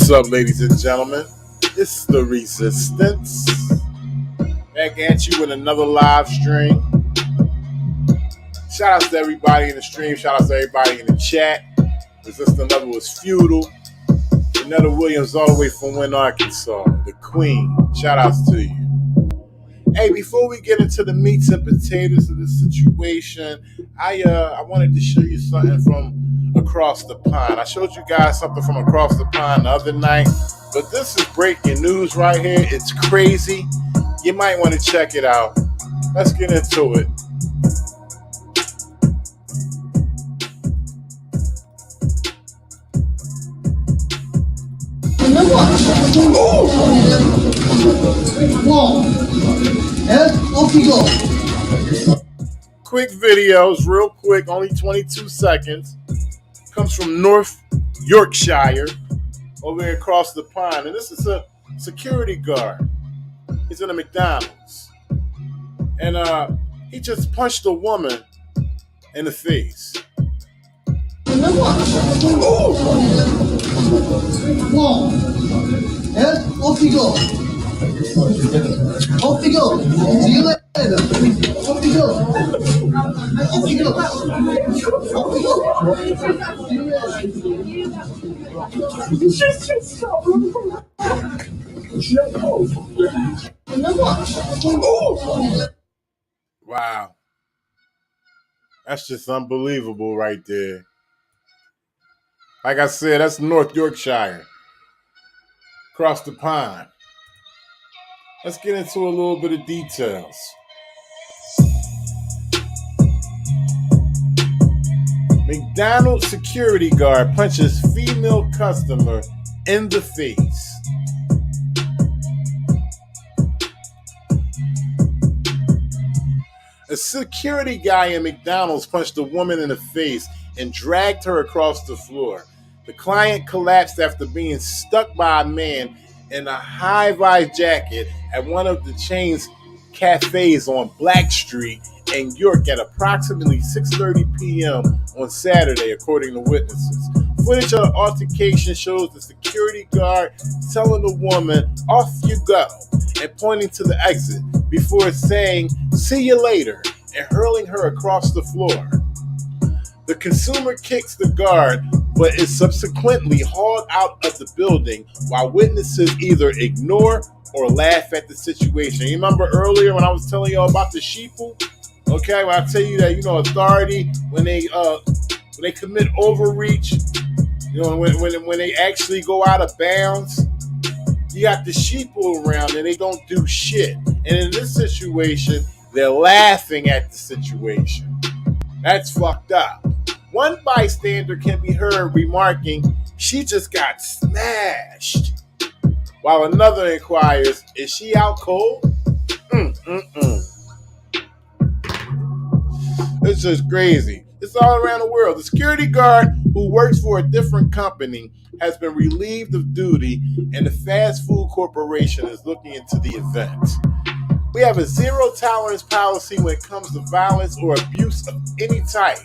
What's up, ladies and gentlemen? It's the Resistance. Back at you with another live stream. Shout out to everybody in the stream. Shout out to everybody in the chat. Resistance level was feudal. Renetta Williams all the way from Wynn, Arkansas. The Queen. Shout outs to you. Hey, before we get into the meats and potatoes of this situation, I wanted to show you something from across the pond. I showed you guys something from across the pond the other night, but this is breaking news right here. It's crazy. You might want to check it out. Let's get into it. Quick videos, real quick, only 22 seconds. Comes from North Yorkshire, over here across the pond. And this is a security guard. He's in a McDonald's. And he just punched a woman in the face. Off you go. Off you go. See you later. Off you go. Off you go. Off you go. Wow. That's just unbelievable right there. Like I said, that's North Yorkshire. Across the pond. Let's get into a little bit of details. McDonald's security guard punches female customer in the face. A security guy in McDonald's punched a woman in the face and dragged her across the floor. The client collapsed after being stuck by a man in a high-vis jacket at one of the chain's cafes on Black Street in York at approximately 6:30 p.m. on Saturday, according to witnesses. Footage of the altercation shows the security guard telling the woman, "Off you go," and pointing to the exit before saying, "See you later," and hurling her across the floor. The consumer kicks the guard, but is subsequently hauled out of the building while witnesses either ignore or laugh at the situation. You remember earlier when I was telling y'all about the sheeple? Okay, when I tell you that, authority, when they commit overreach, when they actually go out of bounds, you got the sheeple around and they don't do shit. And in this situation, they're laughing at the situation. That's fucked up. One bystander can be heard remarking, "She just got smashed," while another inquires, "Is she out cold?" It's just crazy. It's all around the world. The security guard, who works for a different company, has been relieved of duty, and the fast food corporation is looking into the event. We have a zero tolerance policy when it comes to violence or abuse of any type,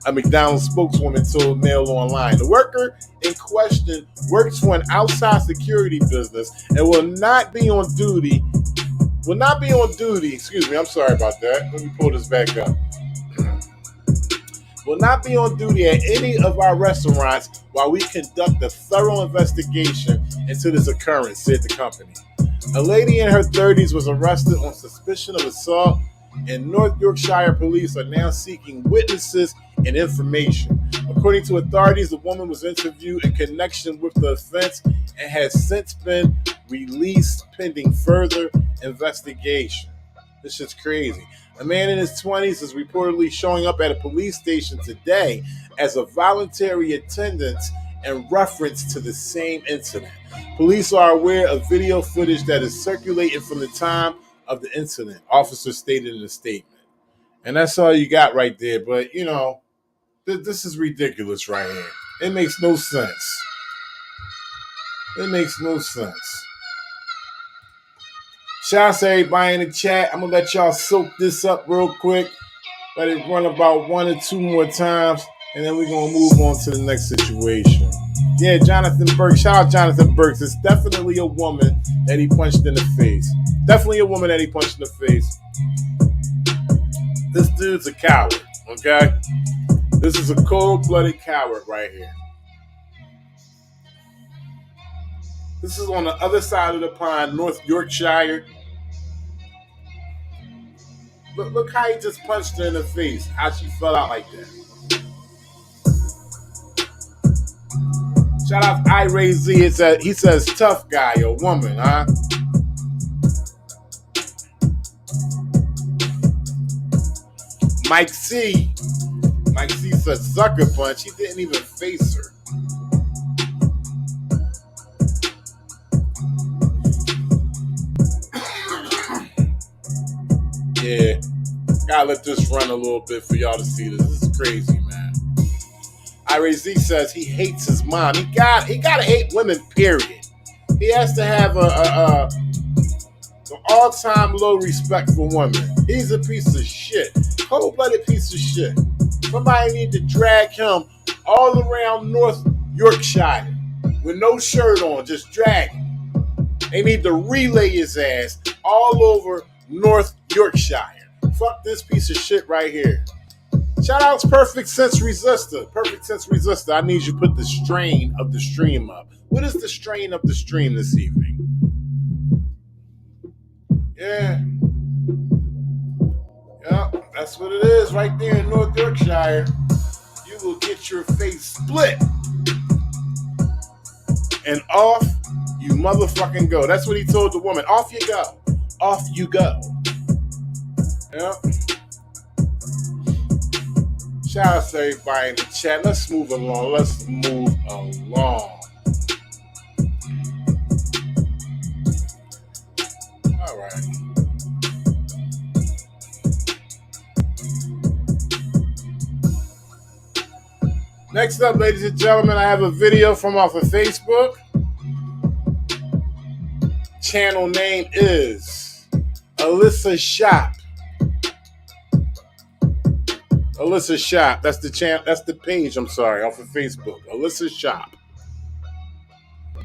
a McDonald's spokeswoman told Mail Online. The worker in question works for an outside security business and will not be on duty. I'm sorry about that. Let me pull this back up. Will not be on duty at any of our restaurants while we conduct a thorough investigation into this occurrence, said the company. A lady in her 30s was arrested on suspicion of assault, and North Yorkshire police are now seeking witnesses and information. According to authorities, the woman was interviewed in connection with the offense and has since been released pending further investigation. This shit's crazy. A man in his 20s is reportedly showing up at a police station today as a voluntary attendant in reference to the same incident. Police are aware of video footage that is circulating from the time of the incident, officers stated in a statement. And that's all you got right there. But, this is ridiculous right here. It makes no sense. Shout out to everybody in the chat. I'm going to let y'all soak this up real quick. Let it run about 1 or 2 more times. And then we're going to move on to the next situation. Yeah, Jonathan Burks. Shout out Jonathan Burks. It's definitely a woman that he punched in the face. Definitely a woman that he punched in the face. This dude's a coward, okay? This is a cold-blooded coward right here. This is on the other side of the pond, North Yorkshire. Look how he just punched her in the face. How she fell out like that. Shout out to Ray Z. He says, tough guy, a woman, huh? Mike C. Mike C said sucker punch. He didn't even face her. Yeah. Gotta let this run a little bit for y'all to see this. This is crazy, man. Ray Z says he hates his mom. He gotta hate women, period. He has to have an all-time low respect for women. He's a piece of shit. Cold-blooded piece of shit. Somebody need to drag him all around North Yorkshire with no shirt on, just drag him. They need to relay his ass all over North Yorkshire. Fuck this piece of shit right here. Shout out to Perfect Sense Resistor. Perfect Sense Resistor, I need you to put the strain of the stream up. What is the strain of the stream this evening? Yeah. Yeah, that's what it is right there in North Yorkshire. You will get your face split. And off you motherfucking go. That's what he told the woman. Off you go. Off you go. Yeah. Shout out to everybody in the chat. Let's move along. All right. Next up, ladies and gentlemen, I have a video from off of Facebook. Channel name is Alyssa Shop. Alyssa Shop. That's the page, I'm sorry, off of Facebook. Alyssa Shop.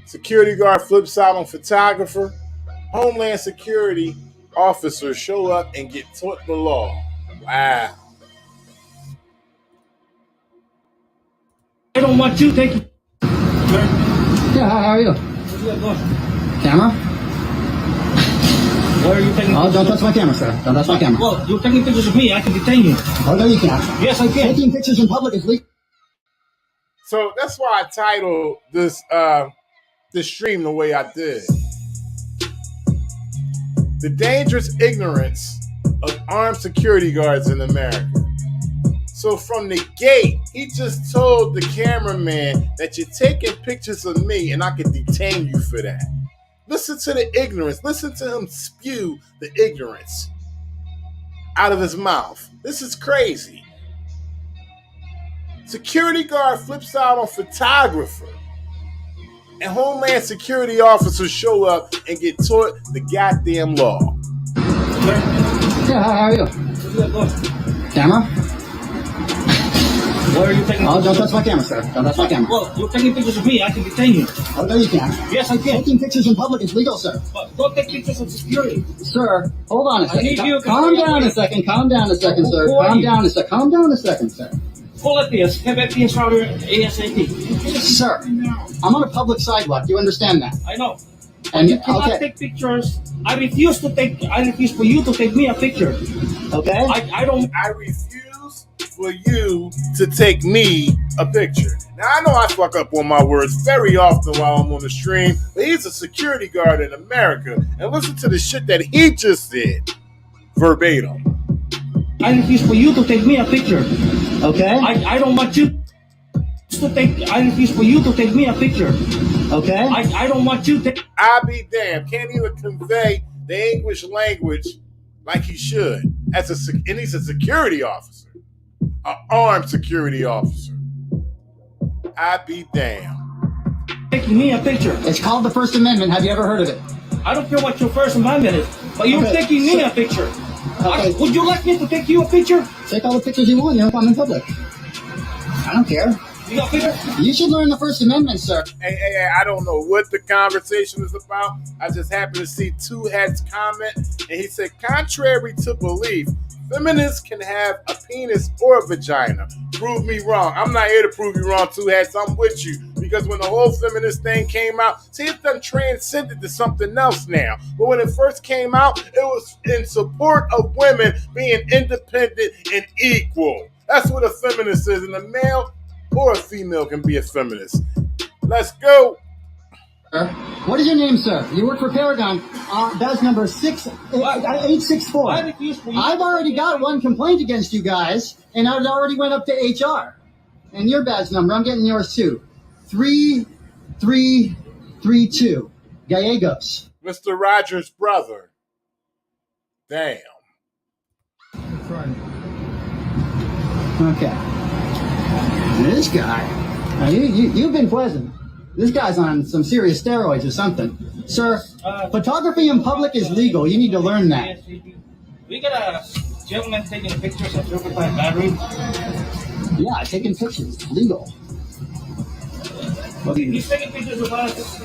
Security guard flips out on photographer. Homeland Security officers show up and get taught the law. Wow. I don't want you taking. Yeah, how are you? Camera? Why are you taking? Oh, don't touch my camera, sir. Don't touch my camera. Well, you're taking pictures of me. I can detain you. Oh, no, you can't. Yes, I can. Taking pictures in public is legal. So that's why I titled this stream the way I did. The dangerous ignorance of armed security guards in America. So from the gate, he just told the cameraman that you're taking pictures of me and I can detain you for that. Listen to the ignorance. Listen to him spew the ignorance out of his mouth. This is crazy. Security guard flips out on photographer. And Homeland Security officers show up and get taught the goddamn law. Yeah, how are you? Camera? Why are you taking? Oh, don't touch my camera, sir. Don't touch my camera. Well, you're taking pictures of me. I can detain you. Oh, no, you can't. Yes, I can. Taking pictures in public is legal, sir. But don't take pictures of security. Sir, hold on a second. need you to Calm stay down away. a second. Calm down a second, sir. Who are Calm you? down a second. Calm down a second, sir. Call FPS. Have FPS router ASAP. Sir, I'm on a public sidewalk. Do you understand that? I know. And You cannot take pictures. I refuse for you to take me a picture. Okay. I don't. I refuse for you to take me a picture. Now, I know I fuck up on my words very often while I'm on the stream, but he's a security guard in America. And listen to the shit that he just said. Verbatim. I refuse for you to take me a picture. Okay. I don't want you to take. I refuse for you to take me a picture. Okay. I don't want you to. I be damned. Can't even convey the English language like he should. And he's a security officer. An armed security officer. I be damned. Taking me a picture. It's called the First Amendment. Have you ever heard of it? I don't care what your First Amendment is, but you're Okay, taking me so- a picture. Okay. Would you like me to take you a picture? Take all the pictures you want. You know, if I'm in public. I don't care. You got paper? You should learn the First Amendment, sir. Hey, I don't know what the conversation is about. I just happened to see Two Hats comment, and he said, contrary to belief, feminists can have a penis or a vagina. Prove me wrong. I'm not here to prove you wrong, Two Hats. I'm with you. Because when the whole feminist thing came out, see, it's done transcended to something else now. But when it first came out, it was in support of women being independent and equal. That's what a feminist is. And a male or a female can be a feminist. Let's go. What is your name, sir? You work for Paragon. Badge number 864. I've already got one complaint against you guys, and it already went up to HR. And your badge number, I'm getting yours too. 3332. Gallegos. Mr. Rogers' brother. Damn. Okay. This guy, now you've been pleasant. This guy's on some serious steroids or something. Sir, photography in public is legal. You need to learn that. We got a gentleman taking pictures of Riverside Battery. Yeah, taking pictures. Legal. He's taking pictures of us.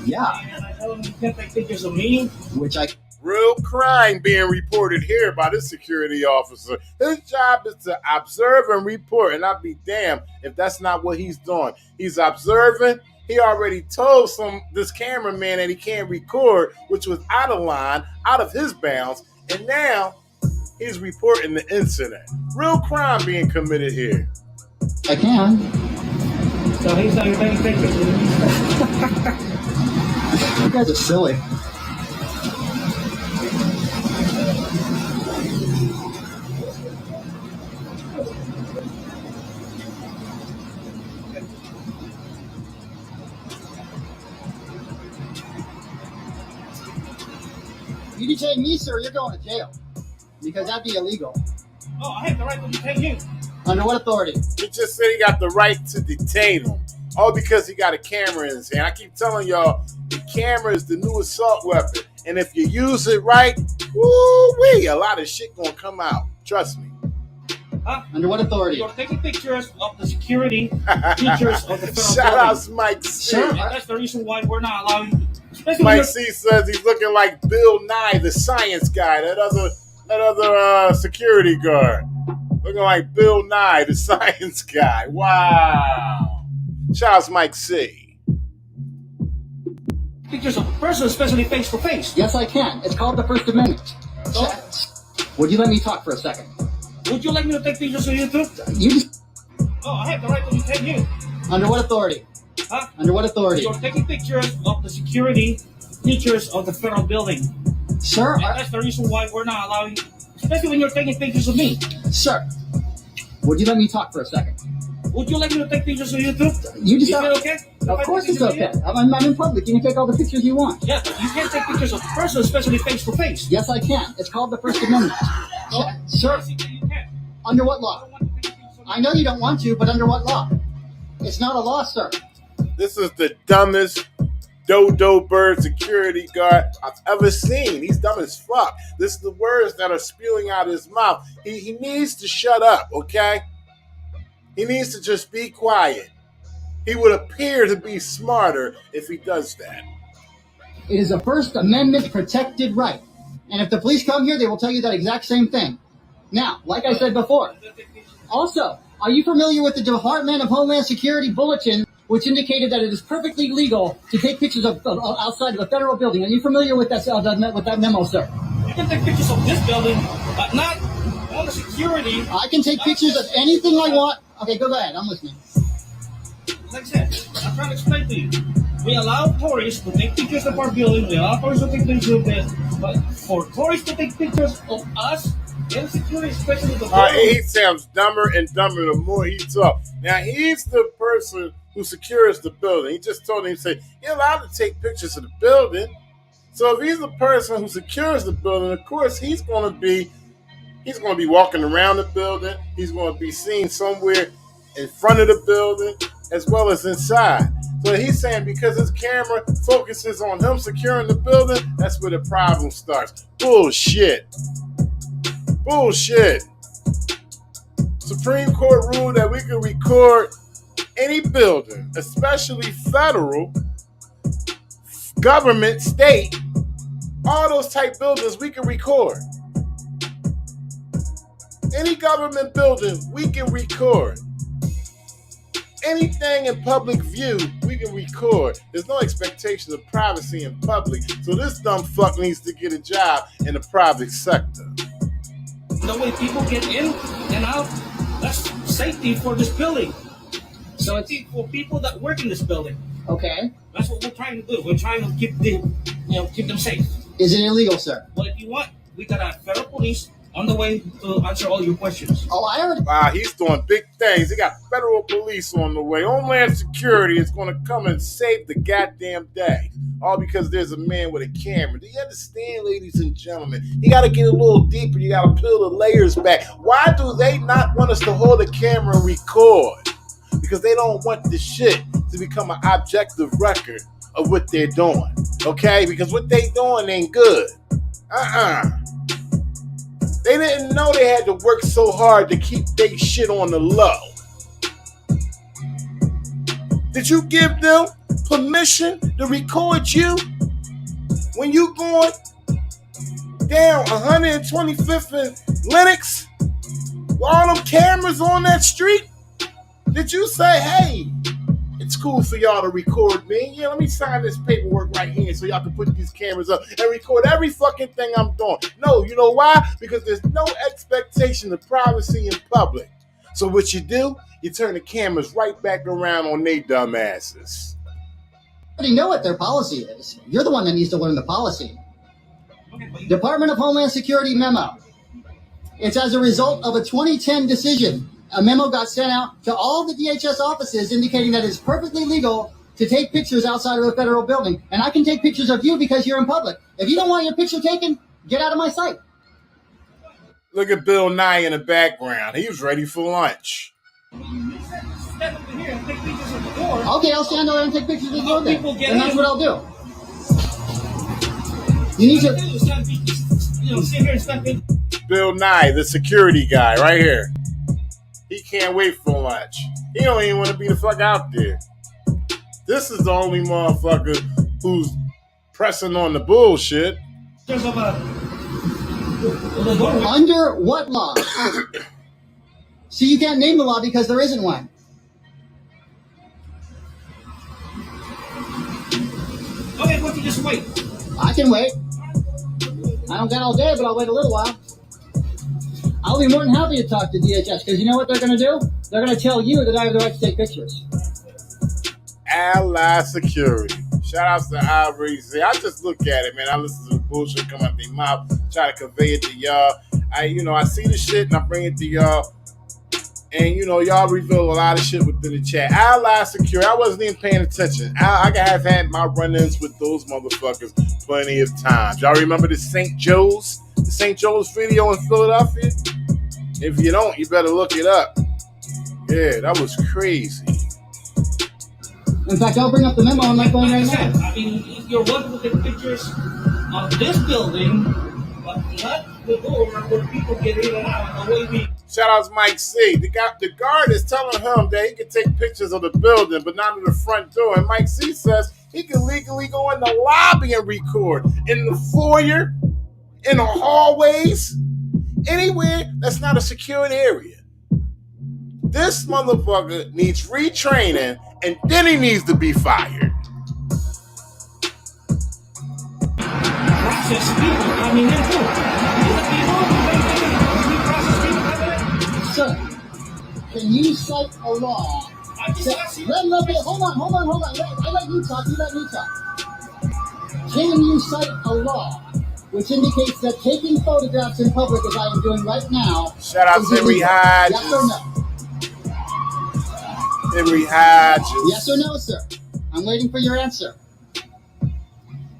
Yeah. And I told him he can't take pictures of me. Which I... Real crime being reported here by this security officer. His job is to observe and report, and I'll be damned if that's not what he's doing. He's observing. He already told this cameraman that he can't record, which was out of line, out of his bounds, and now he's reporting the incident. Real crime being committed here. I can. So he's not taking pictures. You guys are silly. You detain me, sir, you're going to jail. Because that'd be illegal. Oh, I have the right to detain you. Under what authority? He just said he got the right to detain him. All because he got a camera in his hand. I keep telling y'all, the camera is the new assault weapon. And if you use it right, woo-wee, a lot of shit gonna come out. Trust me. Huh? Under what authority? You're taking pictures of the security features of the federal Shout out building. Mike C. Sure. And that's the reason why we're not allowing... Mike C says he's looking like Bill Nye, the science guy, that other security guard. Looking like Bill Nye, the science guy. Wow. Shout out Mike C. Pictures of a person, especially face to face. Yes, I can. It's called the First Amendment. Would you let me talk for a second? Would you like me to take pictures of you too? You just... Oh, I have the right to detain you. Under what authority? Huh? Under what authority? You're taking pictures of the security features of the federal building. Sir, And that's the reason why we're not allowing, especially when you're taking pictures of me. Sir, would you let me talk for a second? Would you like me to take pictures of you too? You just... Is it okay? Of course it's okay. I'm in public. You can take all the pictures you want. Yeah, but you can't take pictures of a person, especially face to face. Yes, I can. It's called the First Amendment. Sir, You can't. under what law? I know you don't want to, but under what law? It's not a law, sir. This is the dumbest dodo bird security guard I've ever seen. He's dumb as fuck. This is the words that are spewing out of his mouth. He needs to shut up, okay? He needs to just be quiet. He would appear to be smarter if he does that. It is a First Amendment protected right. And if the police come here, they will tell you that exact same thing. Now, like I said before, also, are you familiar with the Department of Homeland Security bulletin, which indicated that it is perfectly legal to take pictures of outside of a federal building? Are you familiar with that memo, sir? You can take pictures of this building, but not on the security. I can take pictures of anything I want. Okay, go ahead. I'm listening. Like I said, I'm trying to explain to you. We allow tourists to take pictures of our building. We allow tourists to take pictures of this. But for tourists to take pictures of us, and security, especially the building. He sounds dumber and dumber the more he talks. Now, he's the person who secures the building. He just told him, he said, you're allowed to take pictures of the building. So if he's the person who secures the building, of course, he's going to be walking around the building. He's going to be seen somewhere in front of the building as well as inside. So he's saying because his camera focuses on him securing the building, that's where the problem starts. Bullshit. Bullshit. Supreme Court ruled that we could record Any building, especially federal, government, state, all those type buildings, we can record. Any government building, we can record. Anything in public view, we can record. There's no expectation of privacy in public. So this dumb fuck needs to get a job in the private sector. The way people get in and out, that's safety for this building. So it's for people that work in this building. Okay. That's what we're trying to do. We're trying to keep them safe. Is it illegal, sir? Well, if you want, we got a federal police on the way to answer all your questions. Oh, I already... Wow, he's doing big things. He got federal police on the way. Homeland Security is going to come and save the goddamn day. All because there's a man with a camera. Do you understand, ladies and gentlemen? You got to get a little deeper. You got to peel the layers back. Why do they not want us to hold a camera and record? Because they don't want the shit to become an objective record of what they're doing. Okay? Because what they doing ain't good. They didn't know they had to work so hard to keep their shit on the low. Did you give them permission to record you when you going down 125th and Lenox with all them cameras on that street? Did you say, hey, it's cool for y'all to record me? Yeah, let me sign this paperwork right here so y'all can put these cameras up and record every fucking thing I'm doing. No, you know why? Because there's no expectation of privacy in public. So what you do, you turn the cameras right back around on they dumb asses. I already know what their policy is. You're the one that needs to learn the policy. Department of Homeland Security memo. It's as a result of a 2010 decision. A memo got sent out to all the DHS offices indicating that it's perfectly legal to take pictures outside of a federal building. And I can take pictures of you because you're in public. If you don't want your picture taken, get out of my sight. Look at Bill Nye in the background. He was ready for lunch. Stand over here and take pictures of the door. Okay, I'll stand over and take pictures of the door then. People get And that's in. what I'll do. You need to... sit here and step in. Bill Nye, the security guy, right here. He can't wait for lunch. He don't even want to be the fuck out there. This is the only motherfucker who's pressing on the bullshit. Under what law? See, you can't name the law because there isn't one. Okay, why don't you just wait? I can wait. I don't got all day, but I'll wait a little while. I'll be more than happy to talk to DHS because you know what they're going to do? They're going to tell you that I have the right to take pictures. Ally Security. Shout outs to Ivory. See, I just look at it, man. I listen to the bullshit come out their mouth, try to convey it to y'all. I see the shit and I bring it to y'all. And, y'all reveal a lot of shit within the chat. Ally Security. I wasn't even paying attention. I have had my run-ins with those motherfuckers plenty of times. Y'all remember the St. Joe's? The St. Joe's video in Philadelphia? If you don't, you better look it up. Yeah, that was crazy. In fact, I'll bring up the memo on my phone right now. I mean, you're welcome to take pictures of this building, but not the door where people get in and out. The way we... Shout out to Mike C. The guard is telling him that he can take pictures of the building, but not of the front door. And Mike C says he can legally go in the lobby and record. In the foyer, in the hallways, anywhere that's not a secured area. This motherfucker needs retraining, and then he needs to be fired. Process people coming in too. Sir, can you cite a law? Hold on. I let you talk, you let me talk. Can you cite a law which indicates that taking photographs in public, as I am doing right now, shout out to Henry Hodges. Yes or no? Henry Hodges. Yes or no, sir? I'm waiting for your answer.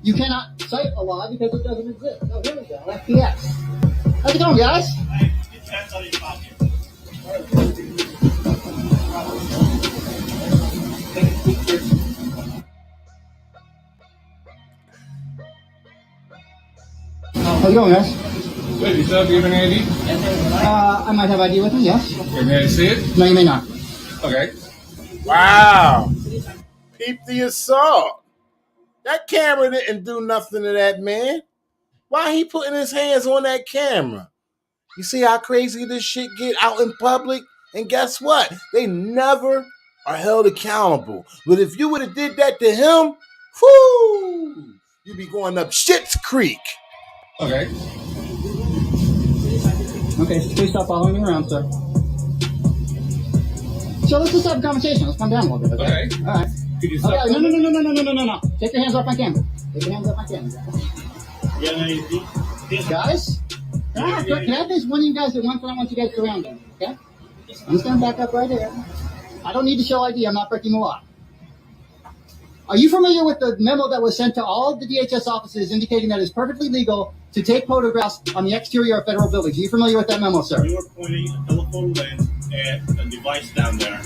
You cannot cite a law because it doesn't exist. Oh, here we go. FPS. How's it going, guys? How's it going, guys? Good. Yourself, do you have any ID? I might have ID with me, yes. Okay, may I see it? No, you may not. Okay. Wow. Peep the assault. That camera didn't do nothing to that man. Why he putting his hands on that camera? You see how crazy this shit get out in public? And guess what? They never are held accountable. But if you would have did that to him, whoo, you'd be going up Shit's Creek. Okay. Okay, please stop following me around, sir. So let's just have a conversation. Let's come down a little bit, okay? Okay. All right. Could you stop? Okay, no. Take your hands off my camera. Take your hands off my camera. Guys? Can I have this one of you guys at once? I want you guys to surround them, okay? I'm just going to back up right here. I don't need to show ID. I'm not breaking the law. Are you familiar with the memo that was sent to all of the DHS offices indicating that it's perfectly legal to take photographs on the exterior of federal buildings? Are you familiar with that memo, sir? You were pointing a telephone lens at a device down there.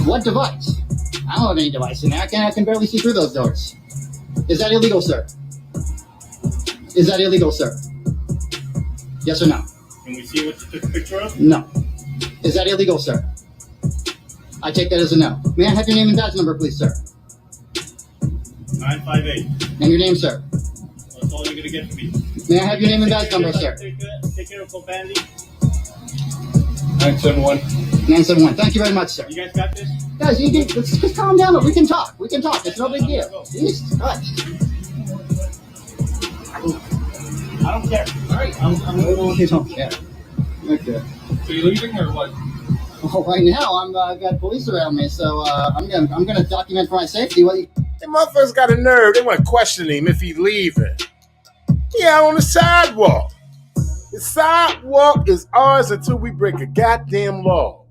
What device? I don't have any device in there. I can barely see through those doors. Is that illegal, sir? Is that illegal, sir? Yes or no? Can we see what you took a picture of? No. Is that illegal, sir? I take that as a no. May I have your name and badge number, please, sir? 958. And your name, sir? That's all you're going to get from me. May I have your name and badge number, sir? Take care of Copandy. 971. 971. Thank you very much, sir. You guys got this? Guys, let's just calm down. We can talk. It's no big deal. Jesus Christ. I don't care. All right. You don't care. Okay. So you leaving or what? Well, right now I've got police around me, so I'm gonna document for my safety. What? The motherfuckers got a nerve. They want to question him if he's leaving. He out on the sidewalk. The sidewalk is ours until we break a goddamn law.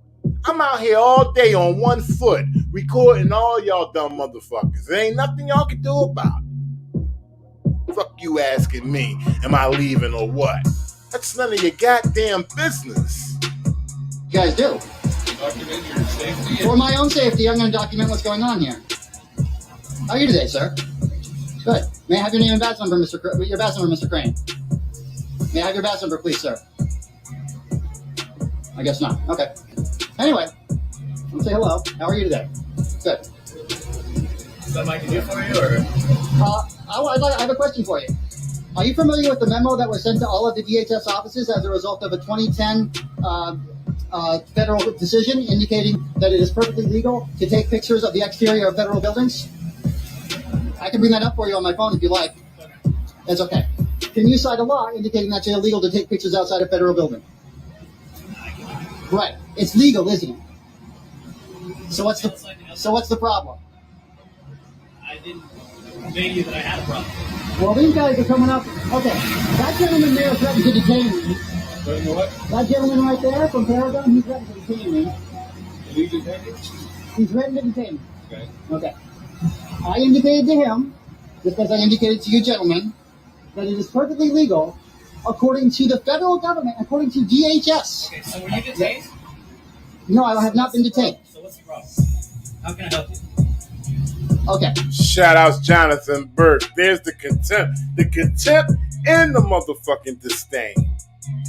I'm out here all day on one foot, recording all y'all dumb motherfuckers. There ain't nothing y'all can do about it. Fuck you asking me, am I leaving or what? That's none of your goddamn business. You guys do. Document your safety. For my own safety, I'm gonna document what's going on here. How are you today, sir? Good. May I have your name and badge number, your badge number, Mr. Crane? May I have your badge number, please, sir? I guess not. Okay. Anyway, let's say hello. How are you today? Good. Something I can do for you, or? I have a question for you. Are you familiar with the memo that was sent to all of the DHS offices as a result of a 2010 federal decision indicating that it is perfectly legal to take pictures of the exterior of federal buildings? I can bring that up for you on my phone if you like. That's okay. Can you cite a law indicating that it's illegal to take pictures outside a federal building? Right. It's legal, isn't it? So what's the problem? I didn't convey you that I had a problem. Well, these guys are coming up. Okay. That gentleman there threatened to detain me. But you know what? That gentleman right there from Paragon, he's threatened to detain me. You detained it? He's threatened to detain me. Okay. Okay. I indicated to him, just as I indicated to you gentlemen, that it is perfectly legal, according to the federal government, according to DHS. Okay, so were you detained? No, I have not been detained. So what's the problem? How can I help you? Okay. Shout out Jonathan Burke. There's the contempt. The contempt and the motherfucking disdain.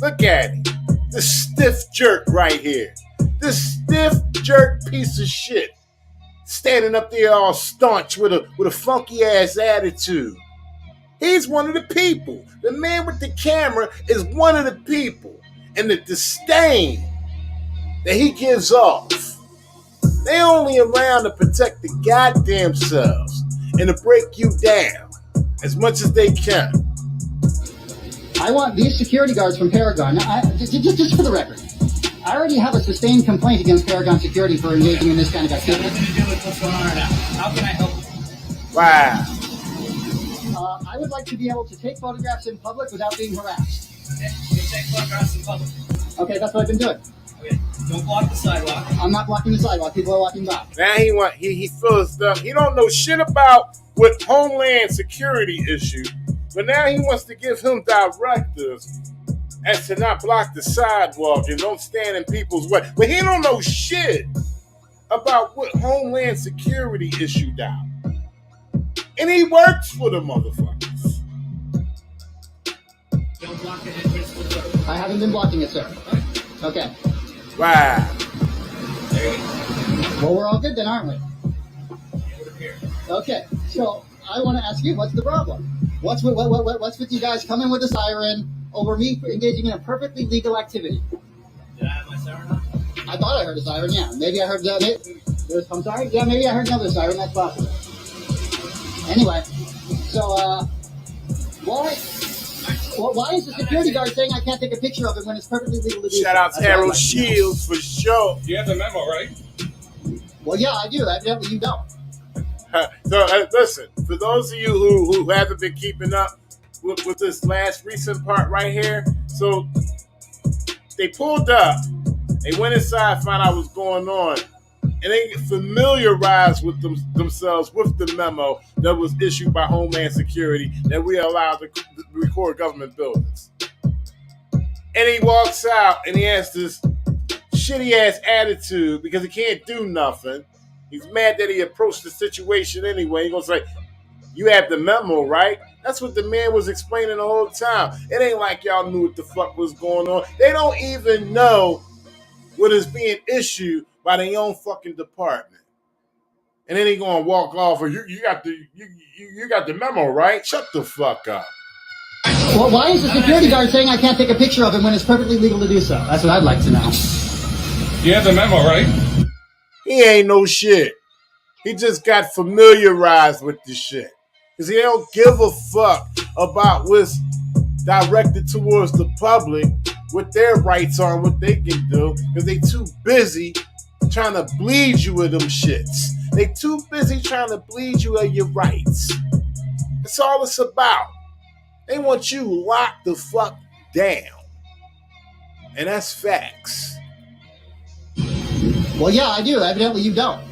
Look at him. This stiff jerk right here. This stiff jerk piece of shit. Standing up there all staunch with a funky ass attitude. He's one of the people. The man with the camera is one of the people. And the disdain that he gives off. They only around to protect the goddamn selves and to break you down as much as they can. I want these security guards from Paragon. Just for the record, I already have a sustained complaint against Paragon Security for engaging in this kind of activity. Nothing to do with what's going on right now. How can I help you? Wow. I would like to be able to take photographs in public without being harassed. Okay, you take photographs in public. Okay, that's what I've been doing. Okay, don't block the sidewalk. I'm not blocking the sidewalk. People are walking by. Now he feels stuff. He don't know shit about what Homeland Security issued, but now he wants to give him directives as to not block the sidewalk and don't stand in people's way. But he don't know shit about what Homeland Security issued out. And he works for the motherfuckers. Don't block the entrance to the road. I haven't been blocking it, sir. Okay. Wow. There you go. Well, we're all good then, aren't we? Okay, so I want to ask you, what's the problem? What's with you guys coming with a siren over me engaging in a perfectly legal activity? Did I have my siren on? I thought I heard a siren, yeah. Maybe I heard I'm sorry? Yeah, maybe I heard another siren, that's possible. Anyway, so, why is the security guard saying I can't take a picture of it when it's perfectly legal to do so? Shout out to Harold Shields for sure. You have the memo, right? Well, yeah, I do. Evidently, you don't. So listen, for those of you who haven't been keeping up with this last recent part right here, so they pulled up, they went inside, found out what's going on, and they familiarized with themselves with the memo that was issued by Homeland Security that we are allowed to record government buildings. And he walks out and he has this shitty ass attitude because he can't do nothing. He's mad that he approached the situation anyway. He's gonna say, "You have the memo, right?" That's what the man was explaining the whole time. It ain't like y'all knew what the fuck was going on. They don't even know what is being issued by their own fucking department. And then he gonna walk off. Or you got the memo, right? Shut the fuck up. Well, why is the security guard saying I can't take a picture of it when it's perfectly legal to do so? That's what I'd like to know. You have the memo, right? He ain't no shit. He just got familiarized with the shit. Because he don't give a fuck about what's directed towards the public, what their rights are and what they can do. Because they too busy trying to bleed you with them shits. They too busy trying to bleed you of your rights. That's all it's about. They want you locked the fuck down. And that's facts. Well, yeah, I do. Evidently, you don't.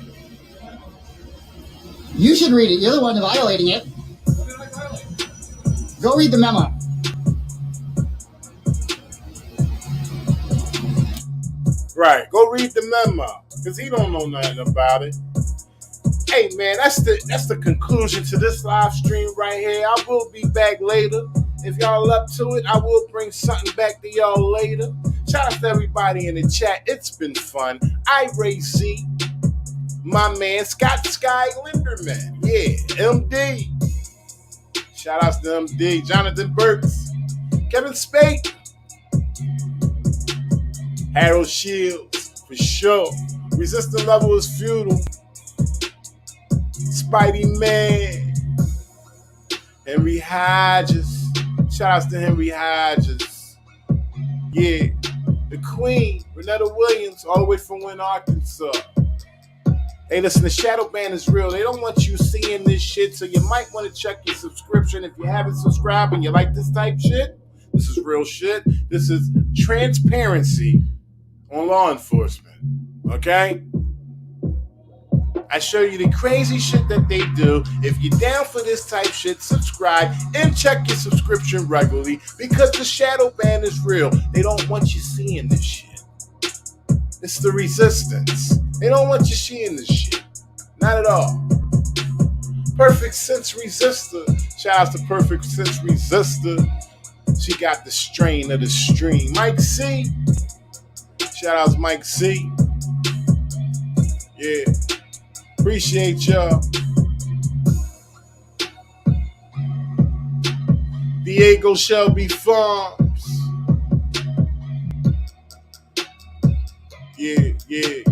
You should read it. You're the one violating it. What did I violate? Go read the memo. Right. Go read the memo. Because he don't know nothing about it. Hey, man, that's the conclusion to this live stream right here. I will be back later. If y'all up to it, I will bring something back to y'all later. Shout out to everybody in the chat. It's been fun. Ray Z, my man, Scott Sky Linderman. Yeah, MD. Shout outs to MD. Jonathan Burks. Kevin Spade. Harold Shields, for sure. Resistance level is futile. Spidey Man. Henry Hodges. Shout outs to Henry Hodges. Yeah. The Queen, Renetta Williams, all the way from Wynn, Arkansas. Hey, listen, the shadow ban is real. They don't want you seeing this shit, so you might want to check your subscription. If you haven't subscribed and you like this type shit, this is real shit. This is transparency on law enforcement, okay? I show you the crazy shit that they do. If you're down for this type shit, subscribe and check your subscription regularly because the shadow ban is real. They don't want you seeing this shit. It's the resistance. They don't want you seeing this shit. Not at all. Perfect Sense Resistor. Shout out to Perfect Sense Resistor. She got the strain of the stream. Mike C. Shout out to Mike C. Yeah. Appreciate y'all. Diego Shelby Farms. Yeah, yeah.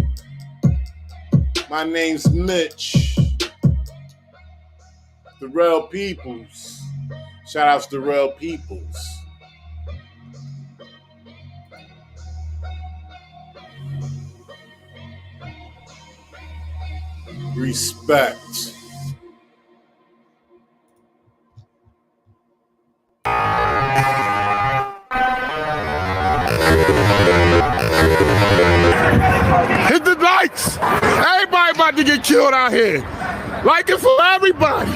My name's Mitch. The Real Peoples. Shout outs to Real Peoples. Respect. Hit the lights! Everybody about to get killed out here. Like it for everybody.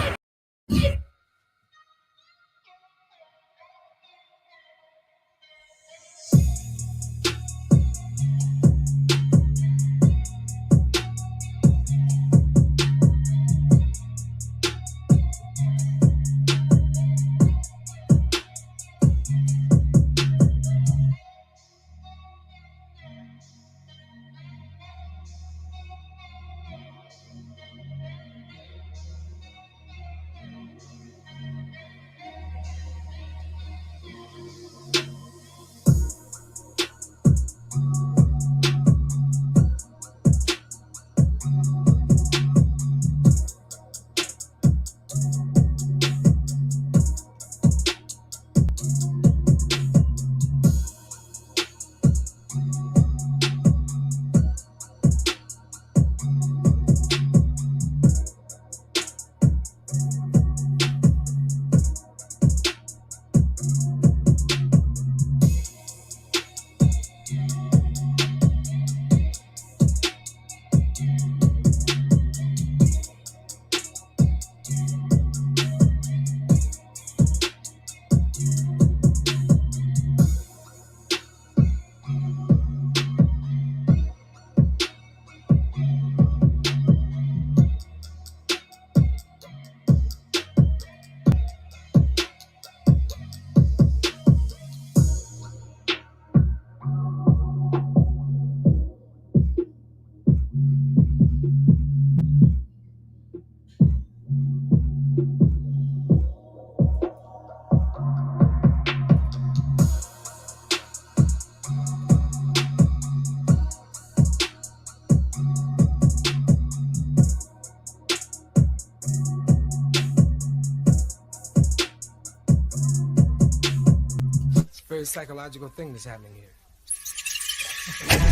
It's a very psychological thing that's happening here.